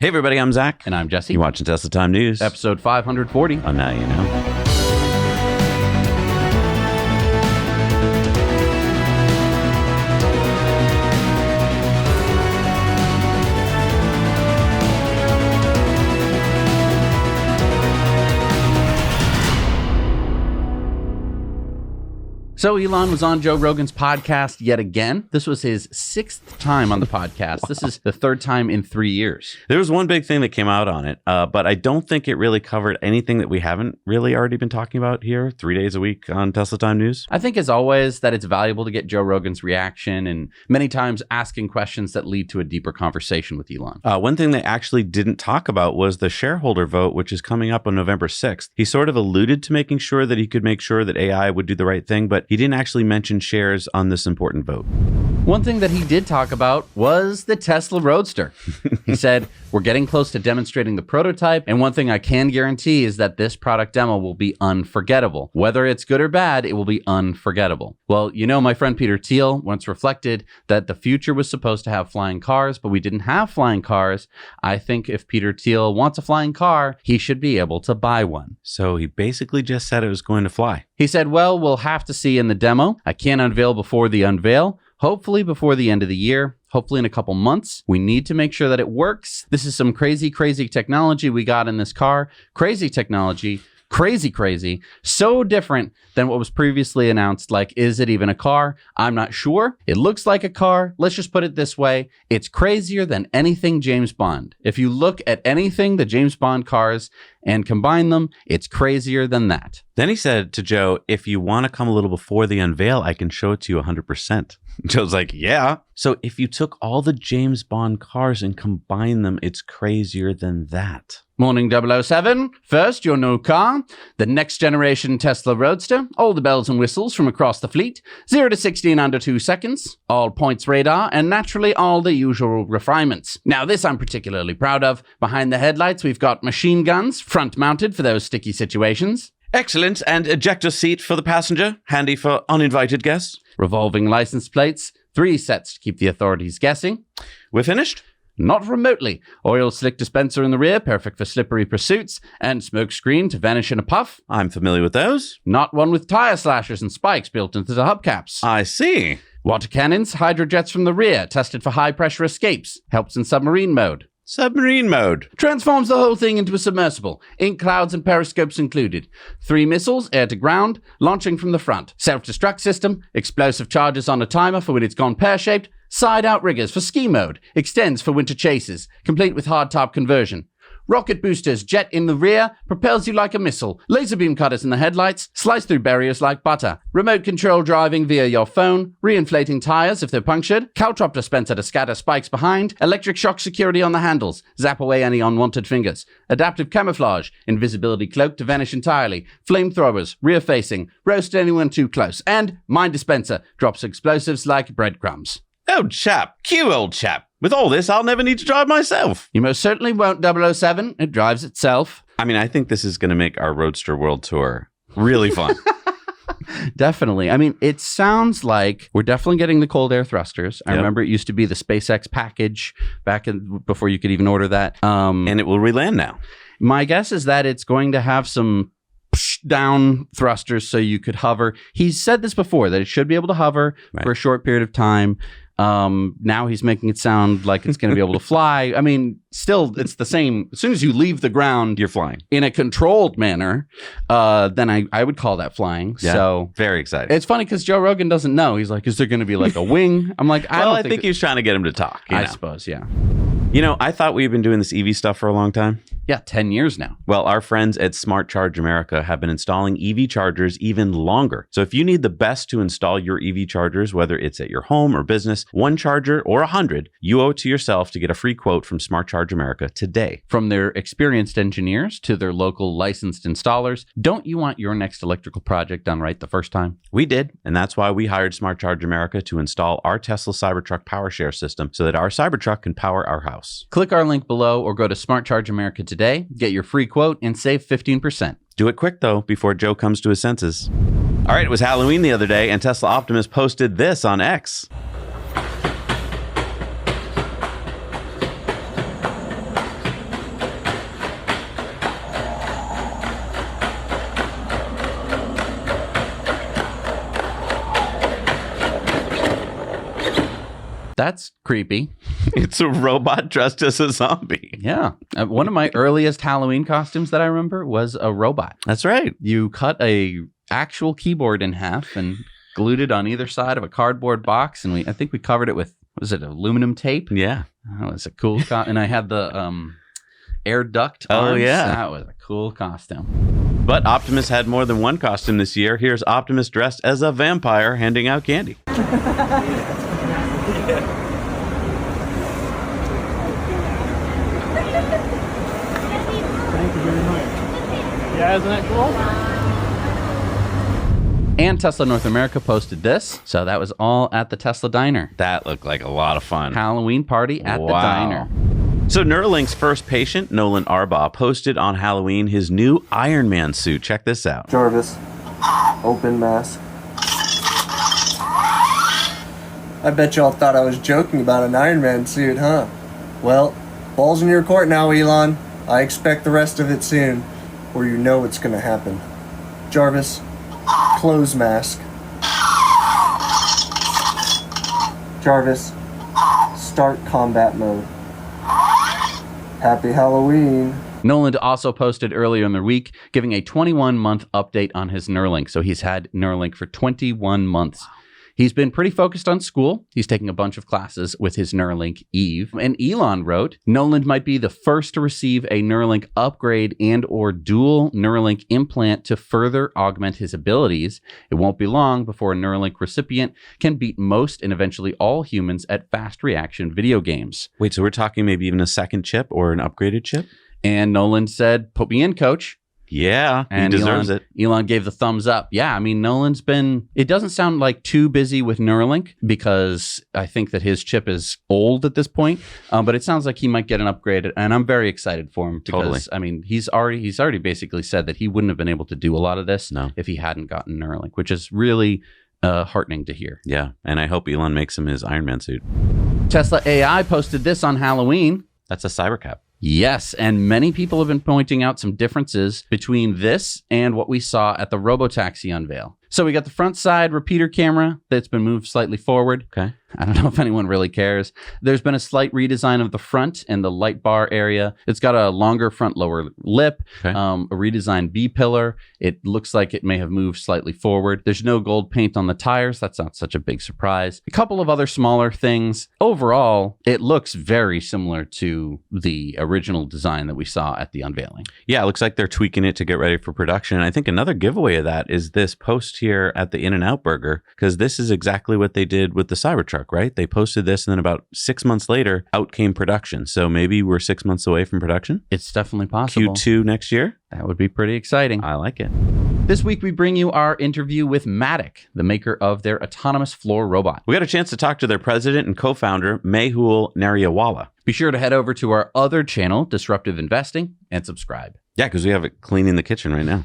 Hey everybody, I'm Zach. And I'm Jesse. You're watching Tesla Time News. Episode 540. Oh, now you know. So Elon was on Joe Rogan's podcast yet again. This was his 6th time on the podcast. Wow. This is the 3rd time in 3 years. There was one big thing that came out on it, but I don't think it really covered anything that we haven't really already been talking about here 3 days a week on Tesla Time News. I think, as always, that it's valuable to get Joe Rogan's reaction and many times asking questions that lead to a deeper conversation with Elon. One thing they actually didn't talk about was the shareholder vote, which is coming up on November 6th. He sort of alluded to making sure that he could make sure that AI would do the right thing, but he didn't actually mention shares on this important vote. One thing that he did talk about was the Tesla Roadster. He said, we're getting close to demonstrating the prototype, and one thing I can guarantee is that this product demo will be unforgettable. Whether it's good or bad, it will be unforgettable. Well, you know, my friend Peter Thiel once reflected that the future was supposed to have flying cars, but we didn't have flying cars. I think if Peter Thiel wants a flying car, he should be able to buy one. So he basically just said it was going to fly. He said, well, we'll have to see in the demo. I can't unveil before the unveil. Hopefully before the end of the year, hopefully in a couple months. We need to make sure that it works. This is some crazy, crazy technology we got in this car. Crazy technology. Crazy. So different than what was previously announced. Like, is it even a car? I'm not sure. It looks like a car. Let's just put it this way. It's crazier than anything James Bond. If you look at anything the James Bond cars and combine them, it's crazier than that. Then he said to Joe, if you want to come a little before the unveil, I can show it to you 100%. Joe's like, yeah. So if you took all the James Bond cars and combined them, it's crazier than that. Morning 007. First, your new car, the next generation Tesla Roadster, all the bells and whistles from across the fleet, 0 to 60 in under 2 seconds, all points radar, and naturally all the usual refinements. Now this I'm particularly proud of. Behind the headlights, we've got machine guns, front mounted for those sticky situations. Excellent, and ejector seat for the passenger, handy for uninvited guests. Revolving license plates, 3 sets to keep the authorities guessing. We're finished? Not remotely. Oil slick dispenser in the rear, perfect for slippery pursuits, and smoke screen to vanish in a puff. I'm familiar with those. Not one with tire slashers and spikes built into the hubcaps. I see. Water cannons, hydrojets from the rear, tested for high pressure escapes, helps in submarine mode. Submarine mode. Transforms the whole thing into a submersible. Ink clouds and periscopes included. 3 missiles, air to ground, launching from the front. Self-destruct system, explosive charges on a timer for when it's gone pear-shaped. Side outriggers for ski mode. Extends for winter chases. Complete with hardtop conversion. Rocket boosters, jet in the rear, propels you like a missile. Laser beam cutters in the headlights, slice through barriers like butter. Remote control driving via your phone, re-inflating tires if they're punctured. Caltrop dispenser to scatter spikes behind. Electric shock security on the handles, zap away any unwanted fingers. Adaptive camouflage, invisibility cloak to vanish entirely. Flamethrowers, rear facing, roast anyone too close. And mine dispenser, drops explosives like breadcrumbs. Old chap, cue old chap. With all this, I'll never need to drive myself. You most certainly won't, 007. It drives itself. I mean, I think this is going to make our Roadster World Tour really fun. Definitely. I mean, it sounds like we're definitely getting the cold air thrusters. I remember it used to be the SpaceX package before you could even order that. And it will reland now. My guess is that it's going to have some down thrusters so you could hover. He's said this before, that it should be able to hover for a short period of time. Now he's making it sound like it's going to be able to fly. I mean, still, it's the same. As soon as you leave the ground, you're flying in a controlled manner. Then I would call that flying. Yeah, so very excited. It's funny because Joe Rogan doesn't know. He's like, is there going to be like a wing? I'm like, I think he was trying to get him to talk. I suppose, yeah. You know, I thought we've been doing this EV stuff for a long time. Yeah, 10 years now. Well, our friends at Smart Charge America have been installing EV chargers even longer. So if you need the best to install your EV chargers, whether it's at your home or business, 1 charger or 100, you owe it to yourself to get a free quote from Smart Charge America today. From their experienced engineers to their local licensed installers, don't you want your next electrical project done right the first time? We did, and that's why we hired Smart Charge America to install our Tesla Cybertruck PowerShare system so that our Cybertruck can power our house. Click our link below or go to Smart Charge America today, get your free quote, and save 15%. Do it quick, though, before Joe comes to his senses. All right, it was Halloween the other day, and Tesla Optimus posted this on X. That's creepy. It's a robot dressed as a zombie. Yeah. One of my earliest Halloween costumes that I remember was a robot. That's right. You cut a actual keyboard in half and glued it on either side of a cardboard box, and I think we covered it with, was it aluminum tape? Yeah. That was a cool and I had the air duct arms. Oh, yeah. That was a cool costume. But Optimus had more than one costume this year. Here's Optimus dressed as a vampire handing out candy. Thank you very much. Yeah, isn't that cool? And Tesla North America posted this. So that was all at the Tesla Diner. That looked like a lot of fun. Halloween party at the diner. So Neuralink's first patient, Noland Arbaugh, posted on Halloween his new Iron Man suit. Check this out. Jarvis, open mask. I bet y'all thought I was joking about an Iron Man suit, huh? Well, ball's in your court now, Elon. I expect the rest of it soon, or you know what's gonna happen. Jarvis, close mask. Jarvis, start combat mode. Happy Halloween. Noland also posted earlier in the week giving a 21-month update on his Neuralink. So he's had Neuralink for 21 months. He's been pretty focused on school. He's taking a bunch of classes with his Neuralink Eve. And Elon wrote, Noland might be the first to receive a Neuralink upgrade and or dual Neuralink implant to further augment his abilities. It won't be long before a Neuralink recipient can beat most and eventually all humans at fast reaction video games. Wait, so we're talking maybe even a second chip or an upgraded chip? And Noland said, put me in, coach. Yeah, And he deserves it. Elon gave the thumbs up. Yeah, I mean, Nolan's been, it doesn't sound like too busy with Neuralink because I think that his chip is old at this point, but it sounds like he might get an upgrade, and I'm very excited for him because, Totally. I mean, he's already basically said that he wouldn't have been able to do a lot of this No. if he hadn't gotten Neuralink, which is really heartening to hear. Yeah, and I hope Elon makes him his Iron Man suit. Tesla AI posted this on Halloween. That's a Cybercap. Yes, and many people have been pointing out some differences between this and what we saw at the Robotaxi unveil. So we got the front side repeater camera that's been moved slightly forward. Okay. I don't know if anyone really cares. There's been a slight redesign of the front and the light bar area. It's got a longer front lower lip, Okay. a redesigned B-pillar. It looks like it may have moved slightly forward. There's no gold paint on the tires. That's not such a big surprise. A couple of other smaller things. Overall, it looks very similar to the original design that we saw at the unveiling. Yeah, it looks like they're tweaking it to get ready for production. And I think another giveaway of that is this post here at the In-N-Out Burger, because this is exactly what they did with the Cybertruck, right? They posted this, and then about 6 months later, out came production. So maybe we're 6 months away from production. It's definitely possible. Q2 next year. That would be pretty exciting. I like it. This week, we bring you our interview with Matic, the maker of their autonomous floor robot. We got a chance to talk to their president and co-founder, Mehul Nariawala. Be sure to head over to our other channel, Disruptive Investing, and subscribe. Yeah, because we have it cleaning the kitchen right now.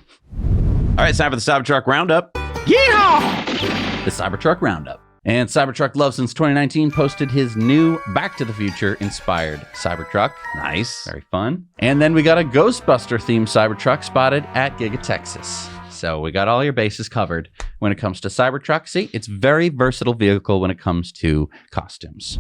All right, it's time for the Cybertruck Roundup. Yeehaw! The Cybertruck Roundup. And Cybertruck Love Since 2019 posted his new Back to the Future inspired Cybertruck. Nice. Very fun. And then we got a Ghostbuster themed Cybertruck spotted at Giga Texas. So we got all your bases covered when it comes to Cybertruck. See, it's very versatile vehicle when it comes to costumes.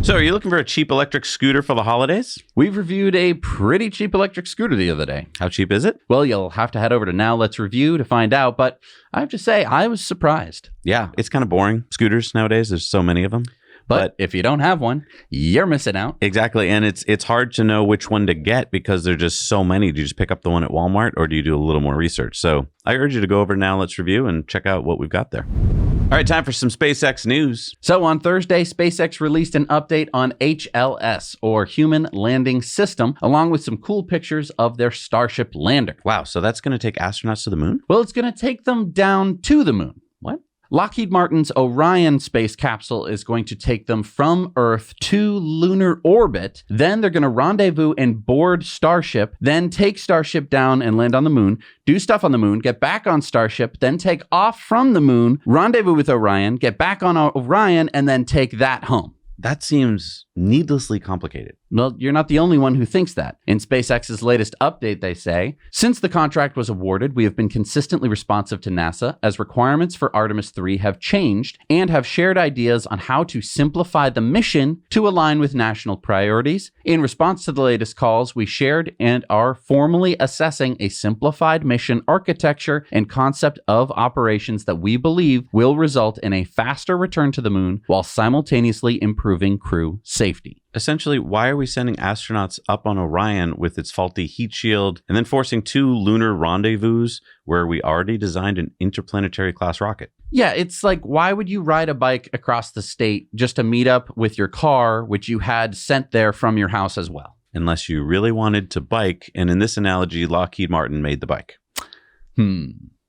So are you looking for a cheap electric scooter for the holidays? We've reviewed a pretty cheap electric scooter the other day. How cheap is it? Well, you'll have to head over to Now Let's Review to find out, but I have to say, I was surprised. Yeah, it's kind of boring. Scooters nowadays, there's so many of them. But if you don't have one, you're missing out. Exactly. And it's hard to know which one to get because there's just so many. Do you just pick up the one at Walmart or do you do a little more research? So I urge you to go over Now Let's Review and check out what we've got there. All right, time for some SpaceX news. So on Thursday, SpaceX released an update on HLS, or Human Landing System, along with some cool pictures of their Starship lander. Wow, so that's going to take astronauts to the moon? Well, it's going to take them down to the moon. What? Lockheed Martin's Orion space capsule is going to take them from Earth to lunar orbit. Then they're going to rendezvous and board Starship, then take Starship down and land on the moon, do stuff on the moon, get back on Starship, then take off from the moon, rendezvous with Orion, get back on Orion, and then take that home. That seems needlessly complicated. Well, you're not the only one who thinks that. In SpaceX's latest update, they say, since the contract was awarded, we have been consistently responsive to NASA as requirements for Artemis 3 have changed and have shared ideas on how to simplify the mission to align with national priorities. In response to the latest calls, we shared and are formally assessing a simplified mission architecture and concept of operations that we believe will result in a faster return to the moon while simultaneously improving crew safety. Essentially, why are we sending astronauts up on Orion with its faulty heat shield and then forcing 2 lunar rendezvous where we already designed an interplanetary class rocket? Yeah, it's like, why would you ride a bike across the state just to meet up with your car, which you had sent there from your house as well? Unless you really wanted to bike, and in this analogy, Lockheed Martin made the bike.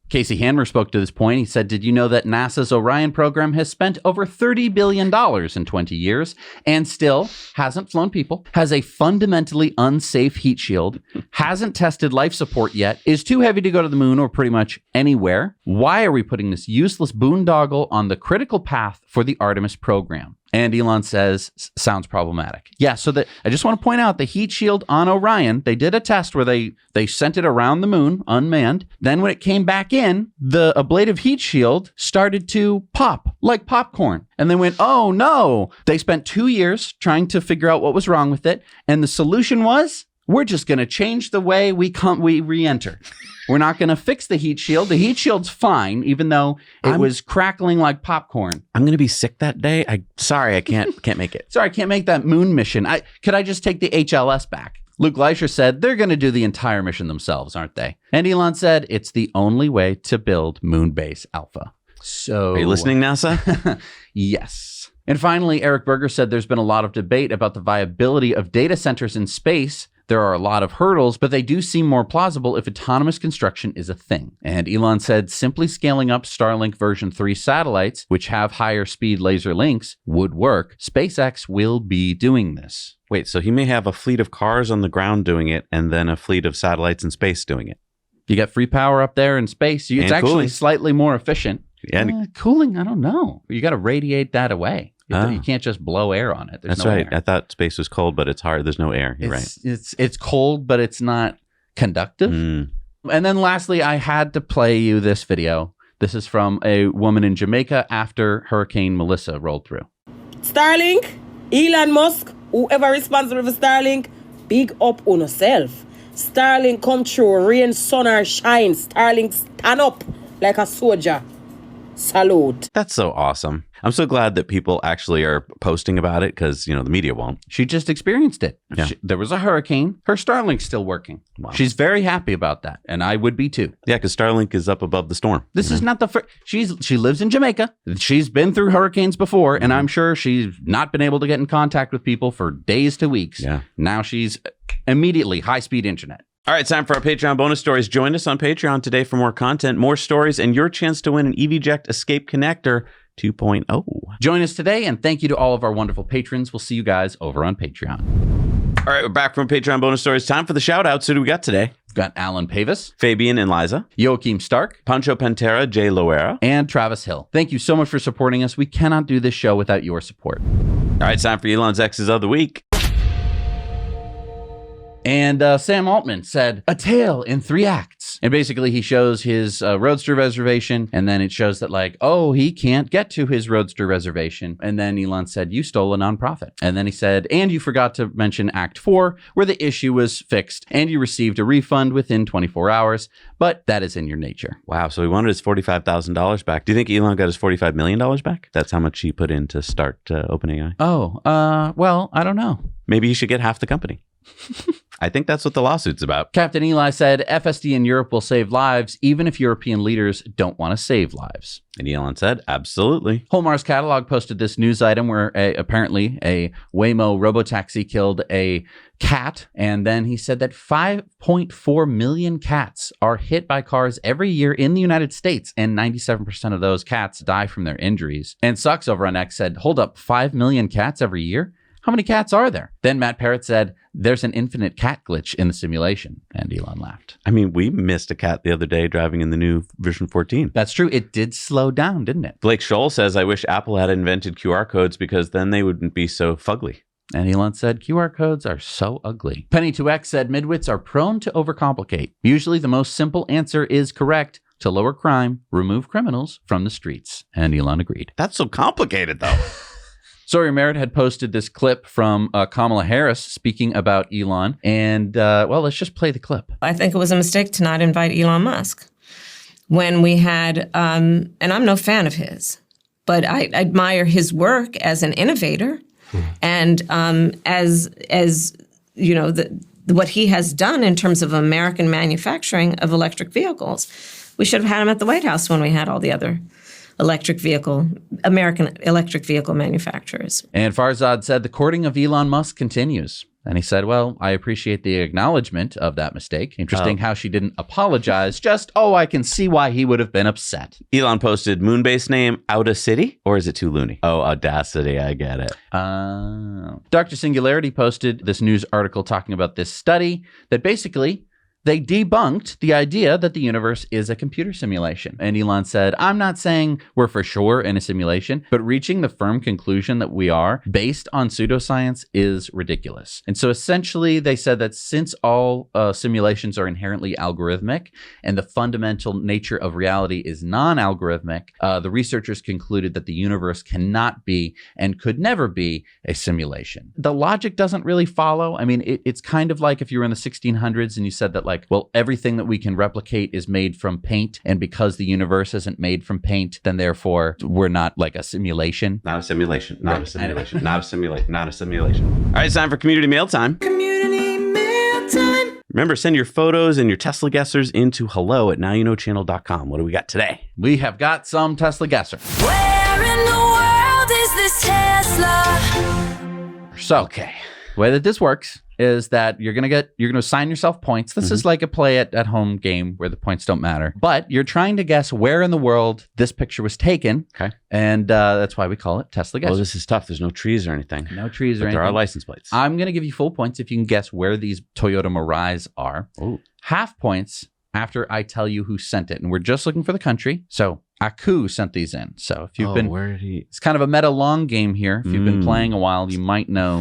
Casey Hanmer spoke to this point. He said, did you know that NASA's Orion program has spent over $30 billion in 20 years and still hasn't flown people, has a fundamentally unsafe heat shield, hasn't tested life support yet, is too heavy to go to the moon or pretty much anywhere? Why are we putting this useless boondoggle on the critical path for the Artemis program? And Elon says, sounds problematic. Yeah, so I just want to point out the heat shield on Orion, they did a test where they sent it around the moon unmanned. Then when it came back in, the ablative heat shield started to pop like popcorn. And they went, oh no. They spent 2 years trying to figure out what was wrong with it. And the solution was, we're just going to change the way we re-enter. We're not going to fix the heat shield. The heat shield's fine, even though it was crackling like popcorn. I'm going to be sick that day. Sorry, I can't make it. Sorry, I can't make that moon mission. Could I just take the HLS back? Luke Leisher said they're going to do the entire mission themselves, aren't they? And Elon said it's the only way to build Moonbase Alpha. So, are you listening, NASA? Yes. And finally, Eric Berger said there's been a lot of debate about the viability of data centers in space. There are a lot of hurdles, but they do seem more plausible if autonomous construction is a thing. And Elon said simply scaling up Starlink version 3 satellites, which have higher speed laser links, would work. SpaceX will be doing this. Wait, so he may have a fleet of cars on the ground doing it and then a fleet of satellites in space doing it. You got free power up there in space. It's And actually cooling. Slightly more efficient. Yeah, Cooling, I don't know. You got to radiate that away. You can't just blow air on it. There's that's no right. air. I thought space was cold, but it's hard. There's no air. You're right. It's cold, but it's not conductive. And then lastly, I had to play you this video. This is from a woman in Jamaica after Hurricane Melissa rolled through. Starlink, Elon Musk, whoever responsible for Starlink, big up on yourself. Starlink come true, rain, sun or shine. Starlink stand up like a soldier. Salute. That's so awesome. I'm so glad that people actually are posting about it because, the media won't. She just experienced it. Yeah. There was a hurricane. Her Starlink's still working. Wow. She's very happy about that. And I would be too. Yeah, because Starlink is up above the storm. This is not the first. She lives in Jamaica. She's been through hurricanes before. And I'm sure she's not been able to get in contact with people for days to weeks. Yeah. Now she's immediately high-speed internet. All right, time for our Patreon bonus stories. Join us on Patreon today for more content, more stories, and your chance to win an EVJect Escape Connector 2.0. Join us today, and thank you to all of our wonderful patrons. We'll see you guys over on Patreon. All right, we're back from Patreon bonus stories. Time for the shout-outs. Who do we got today? We've got Alan Pavis, Fabian and Liza, Joachim Stark, Pancho Pantera, Jay Loera, and Travis Hill. Thank you so much for supporting us. We cannot do this show without your support. All right, it's time for Elon's X's of the Week. And Sam Altman said, a tale in 3 acts. And basically he shows his Roadster reservation, and then it shows that he can't get to his Roadster reservation. And then Elon said, you stole a nonprofit. And then he said, and you forgot to mention Act 4, where the issue was fixed, and you received a refund within 24 hours. But that is in your nature. Wow, so he wanted his $45,000 back. Do you think Elon got his $45 million back? That's how much he put in to start OpenAI. Well, I don't know. Maybe he should get half the company. I think that's what the lawsuit's about. Captain Eli said, FSD in Europe will save lives, even if European leaders don't want to save lives. And Elon said, absolutely. Holmar's Catalog posted this news item where apparently a Waymo robotaxi killed a cat. And then he said that 5.4 million cats are hit by cars every year in the United States. And 97% of those cats die from their injuries. And Sucks over on X said, hold up, 5 million cats every year? How many cats are there? Then Matt Parrott said, there's an infinite cat glitch in the simulation. And Elon laughed. I mean, we missed a cat the other day driving in the new version 14. That's true. It did slow down, didn't it? Blake Scholl says, I wish Apple had invented QR codes because then they wouldn't be so fugly. And Elon said, QR codes are so ugly. Penny2X said, midwits are prone to overcomplicate. Usually the most simple answer is correct. To lower crime, remove criminals from the streets. And Elon agreed. That's so complicated, though. Sawyer Merritt had posted this clip from Kamala Harris speaking about Elon. And, well, let's just play the clip. I think it was a mistake to not invite Elon Musk when we had, and I'm no fan of his, but I admire his work as an innovator and as you know, what he has done in terms of American manufacturing of electric vehicles. We should have had him at the White House when we had all the other American electric vehicle manufacturers. And Farzad said the courting of Elon Musk continues. And he said, well, I appreciate the acknowledgement of that mistake. Interesting how she didn't apologize. Just, I can see why he would have been upset. Elon posted moon-based name Outa City, or is it too loony? Oh, Audacity, I get it. Dr. Singularity posted this news article talking about this study that basically they debunked the idea that the universe is a computer simulation. And Elon said, I'm not saying we're for sure in a simulation, but reaching the firm conclusion that we are based on pseudoscience is ridiculous. And so essentially they said that since all simulations are inherently algorithmic and the fundamental nature of reality is non-algorithmic, the researchers concluded that the universe cannot be and could never be a simulation. The logic doesn't really follow. I mean, it's kind of like if you were in the 1600s and you said that everything that we can replicate is made from paint, and because the universe isn't made from paint, then therefore we're not like a simulation. Not a simulation. Not a simulation. Not a simulation. Not a simulation. All right, it's time for community mail time. Community mail time. Remember, send your photos and your TeslaGuessrs into hello@nowyouknowchannel.com. What do we got today? We have got some TeslaGuessr. Where in the world is this Tesla? So, okay, the way that this works is that you're going to assign yourself points. This is like a play at home game where the points don't matter, but you're trying to guess where in the world this picture was taken. Okay. And that's why we call it TeslaGuessr. Oh, this is tough. There's no trees or anything. No trees or but anything. There are license plates. I'm going to give you full points if you can guess where these Toyota Mirais are. Ooh. Half points after I tell you who sent it. And we're just looking for the country. So Aku sent these in. So if you've it's kind of a meta long game here. If you've been playing a while, you might know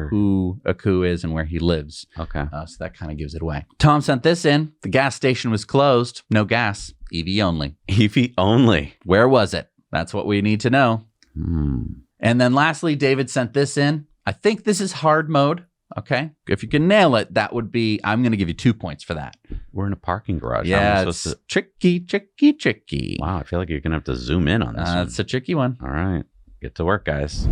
who Aku is and where he lives. Okay. So that kind of gives it away. Tom sent this in. The gas station was closed. No gas. EV only. EV only. Where was it? That's what we need to know. And then lastly, David sent this in. I think this is hard mode. Okay. If you can nail it, that would be, I'm going to give you 2 points for that. We're in a parking garage. Yeah, it's tricky. Wow, I feel like you're going to have to zoom in on this one. It's a tricky one. All right. Get to work, guys.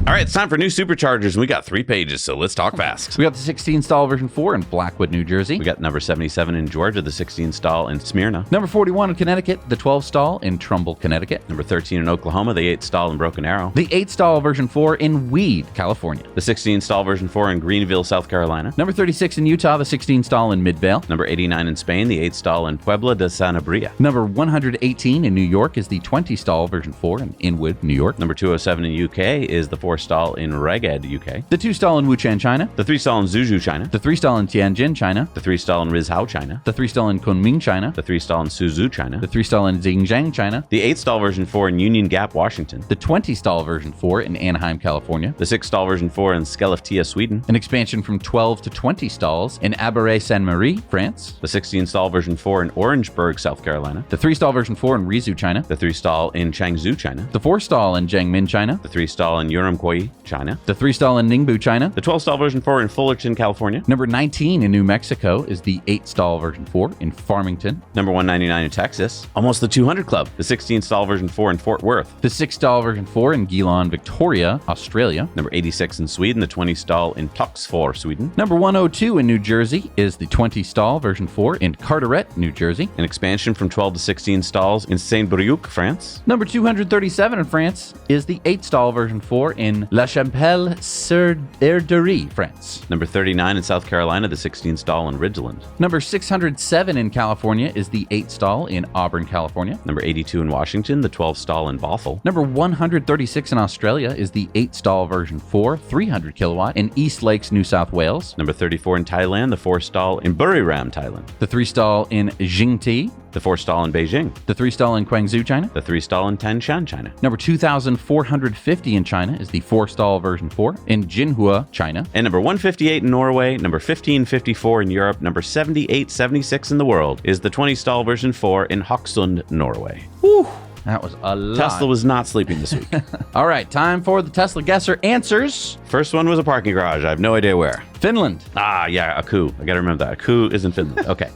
All right, it's time for new Superchargers. We got 3 pages, so let's talk fast. We got the 16 stall version 4 in Blackwood, New Jersey. We got number 77 in Georgia, the 16 stall in Smyrna. Number 41 in Connecticut, the 12 stall in Trumbull, Connecticut. Number 13 in Oklahoma, the 8 stall in Broken Arrow. The 8 stall version 4 in Weed, California. The 16 stall version 4 in Greenville, South Carolina. Number 36 in Utah, the 16 stall in Midvale. Number 89 in Spain, the 8 stall in Puebla de Sanabria. Number 118 in New York is the 20 stall version 4 in Inwood, New York. Number 207 in UK is the 4 stall in Reged, UK. The 2 stall in Wuchang, China. The 3 stall in Zhuzhou, China. The 3 stall in Tianjin, China. The 3 stall in Rizhao, China. The 3 stall in Kunming, China. The 3 stall in Suzhou, China. The 3 stall in Xinjiang, China. The 8 stall version 4 in Union Gap, Washington. The 20 stall version 4 in Anaheim, California. The 6 stall version 4 in Skellefteå, Sweden. An expansion from 12 to 20 stalls in Aberey-Saint-Marie, France. The 16 stall version 4 in Orangeburg, South Carolina. The 3 stall version 4 in Rizhou, China. The 3 stall in Changzhou, China. The 4 stall in Jiangmin, China. The 3 stall in Urumqi, China. The 3 stall in Ningbo, China. The 12 stall version 4 in Fullerton, California. Number 19 in New Mexico is the 8 stall version 4 in Farmington. Number 199 in Texas, almost the 200 club. The 16 stall version 4 in Fort Worth. The 6 stall version 4 in Geelong, Victoria, Australia. Number 86 in Sweden, the 20 stall in Töcksfors, Sweden. Number 102 in New Jersey is the 20 stall version 4 in Carteret, New Jersey. An expansion from 12 to 16 stalls in Saint-Brieuc, France. Number 237 in France is the the 8-stall version 4 in La Chapelle-sur-Erdrie, France. Number 39 in South Carolina, the 16-stall in Ridgeland. Number 607 in California is the 8-stall in Auburn, California. Number 82 in Washington, the 12-stall in Bothell. Number 136 in Australia is the 8-stall version 4, 300 kilowatt in East Lakes, New South Wales. Number 34 in Thailand, the 4-stall in Buriram, Thailand. The 3-stall in Jingti. The 4-stall in Beijing. The 3-stall in Guangzhou, China. The 3-stall in Tanshan, China. Number 2,450 in China is the 4-stall version 4 in Jinhua, China. And number 158 in Norway, number 1554 in Europe, number 7876 in the world is the 20-stall version 4 in Hokksund, Norway. Whew, that was a lot. Tesla was not sleeping this week. All right, time for the TeslaGuessr answers. First one was a parking garage. I have no idea where. Finland. Ah, yeah, Aku. I got to remember that. Aku is in Finland. Okay.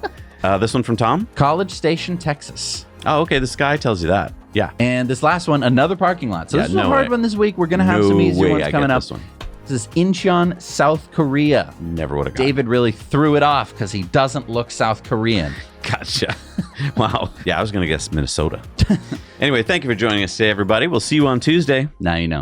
This one from Tom? College Station, Texas. Oh, okay. This guy tells you that. Yeah. And this last one, another parking lot. So Yeah, this is a no hard way. one this week. We're going to have some easy ones coming up. This one. This is Incheon, South Korea. Never would have got David really threw it off because he doesn't look South Korean. Gotcha. Wow. Yeah, I was going to guess Minnesota. Anyway, thank you for joining us today, everybody. We'll see you on Tuesday. Now you know.